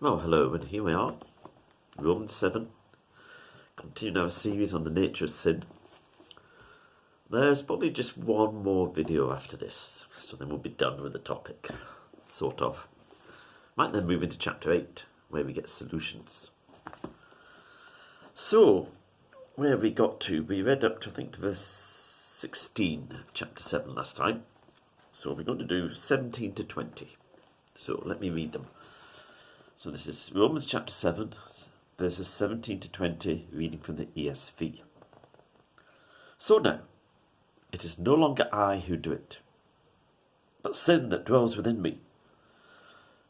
Well, hello, and here we are, Romans 7, continuing our series on the nature of sin. There's probably just one more video after this, so then we'll be done with the topic, sort of. Might then move into chapter 8, where we get solutions. So, where we got to, we read up to, I think, to verse 16 of chapter 7 last time. So we're going to do 17 to 20. So let me read them. So this is Romans chapter 7, verses 17 to 20, reading from the ESV. So now, it is no longer I who do it, but sin that dwells within me.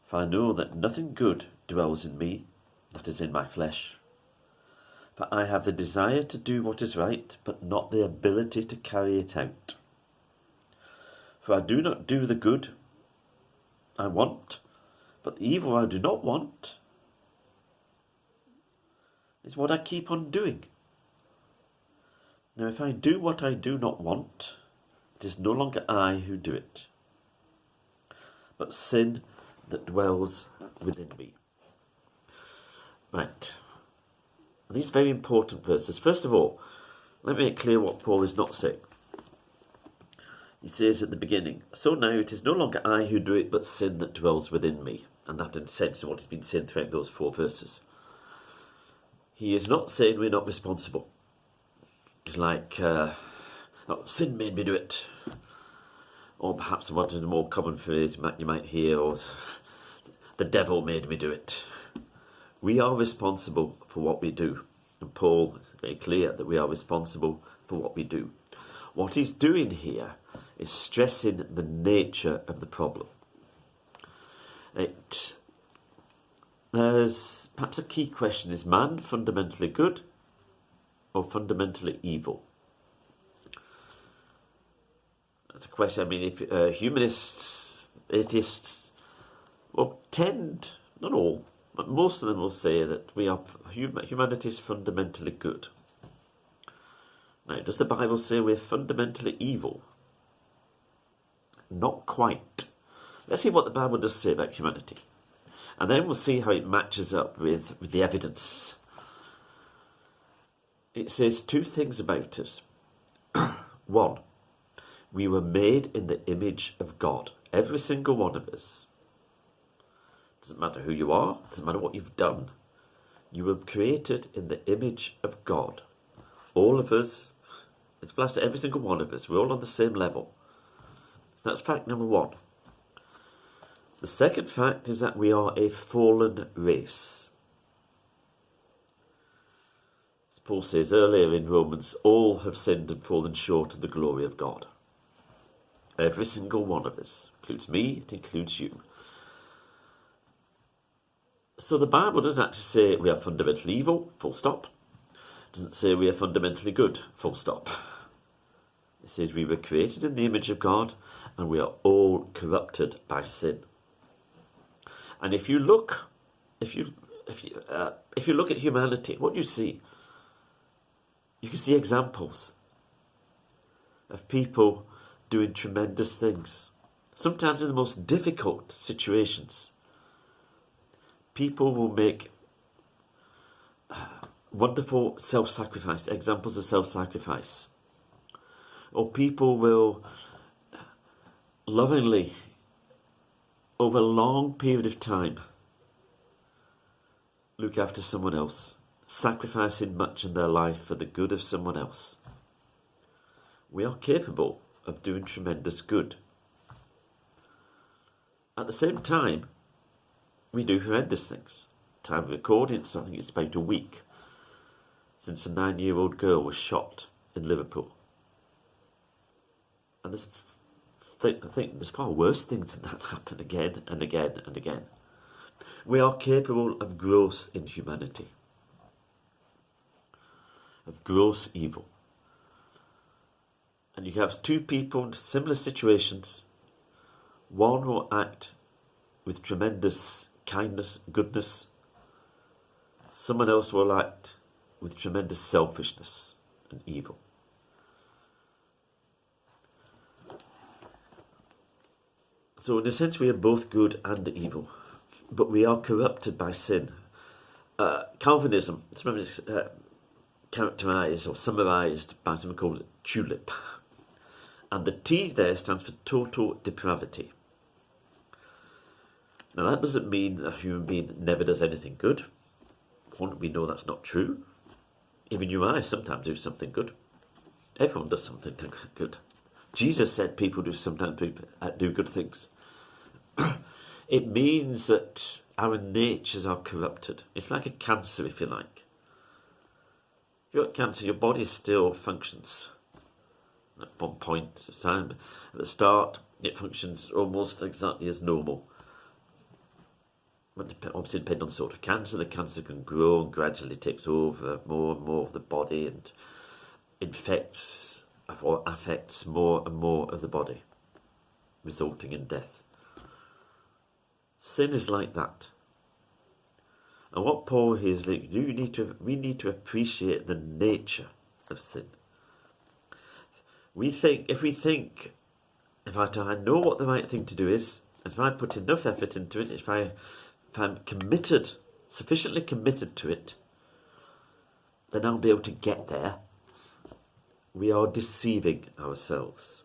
For I know that nothing good dwells in me, that is in my flesh. For I have the desire to do what is right, but not the ability to carry it out. For I do not do the good I want, but the evil I do not want is what I keep on doing. Now if I do what I do not want, it is no longer I who do it, but sin that dwells within me. Right. These very important verses. First of all, let me make clear what Paul is not saying. He says at the beginning, so now it is no longer I who do it, but sin that dwells within me. And that in a sense is what has been saying throughout those 4 verses. He is not saying we're not responsible. It's like, sin made me do it. Or perhaps one of the more common phrase you might hear, or the devil made me do it. We are responsible for what we do. And Paul is very clear that we are responsible for what we do. What he's doing here is stressing the nature of the problem. There's perhaps a key question: is man fundamentally good or fundamentally evil? That's a question. I mean, if humanists, atheists, well, not all, but most of them will say that humanity is fundamentally good. Now, does the Bible say we're fundamentally evil? Not quite. Let's see what the Bible does say about humanity. And then we'll see how it matches up with the evidence. It says 2 things about us. 1, we were made in the image of God. Every single one of us. Doesn't matter who you are, doesn't matter what you've done. You were created in the image of God. All of us, it's applies to every single one of us. We're all on the same level. That's fact number 1. The second fact is that we are a fallen race. As Paul says earlier in Romans, all have sinned and fallen short of the glory of God. Every single one of us. Includes me, it includes you. So the Bible doesn't actually say we are fundamentally evil, full stop. It doesn't say we are fundamentally good, full stop. It says we were created in the image of God and we are all corrupted by sin. And if you look at humanity, what you see, you can see examples of people doing tremendous things, sometimes in the most difficult situations. People will make wonderful self-sacrifice, examples of self-sacrifice. Or people will lovingly, over a long period of time, look after someone else, sacrificing much in their life for the good of someone else. We are capable of doing tremendous good. At the same time, we do horrendous things. Time of recording, so I think it's about a week since a 9-year-old girl was shot in Liverpool. And I think there's far worse things than that happen again and again and again. We are capable of gross inhumanity, of gross evil. And you have 2 people in similar situations. One will act with tremendous kindness, goodness. Someone else will act with tremendous selfishness and evil. So in a sense we are both good and evil. but we are corrupted by sin. Calvinism, sometimes characterised or summarised by something called tulip. And the T there stands for total depravity. Now that doesn't mean a human being never does anything good. One, we know that's not true. Even you and I sometimes do something good. Everyone does something good. Jesus said people do sometimes do good things. It means that our natures are corrupted. It's like a cancer, if you like. If you've got cancer, your body still functions. At one point of time, at the start, it functions almost exactly as normal. But obviously, depending on the sort of cancer, the cancer can grow and gradually takes over more and more of the body and infects or affects more and more of the body, resulting in death. Sin is like that. And what Paul here is like, we need to appreciate the nature of sin. If I know what the right thing to do is, if I put enough effort into it, if I'm committed, sufficiently committed to it, then I'll be able to get there. We are deceiving ourselves.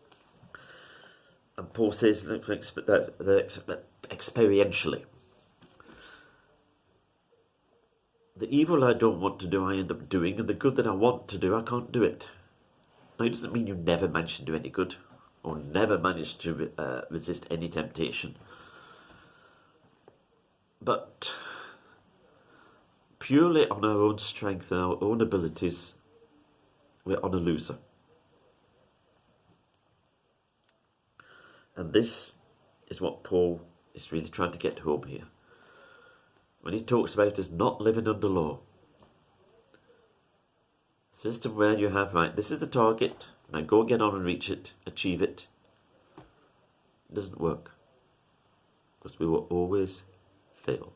And Paul says that experientially. The evil I don't want to do, I end up doing, and the good that I want to do, I can't do it. Now, it doesn't mean you never manage to do any good, or never manage to resist any temptation. But purely on our own strength and our own abilities, we're on a loser. And this is what Paul is really trying to get home here. When he talks about us not living under law. System where you have, right, this is the target, now go get on and reach it, achieve it. It doesn't work. Because we will always fail.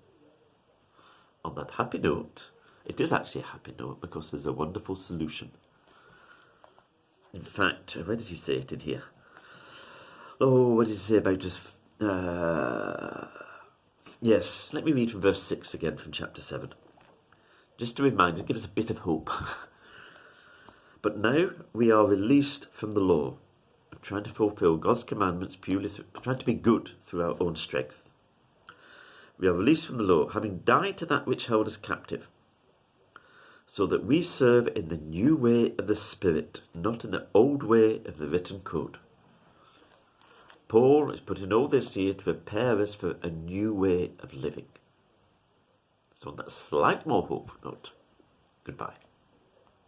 On that happy note, it is actually a happy note because there's a wonderful solution. In fact, where does he say it in here? Oh, what does he say about us? Yes, let me read from verse 6 again from chapter 7. Just to remind us, give us a bit of hope. But now we are released from the law of trying to fulfill God's commandments purely trying to be good through our own strength. We are released from the law, having died to that which held us captive, so that we serve in the new way of the Spirit, not in the old way of the written code. Paul is putting all this here to prepare us for a new way of living. So on that slight more hopeful note, goodbye.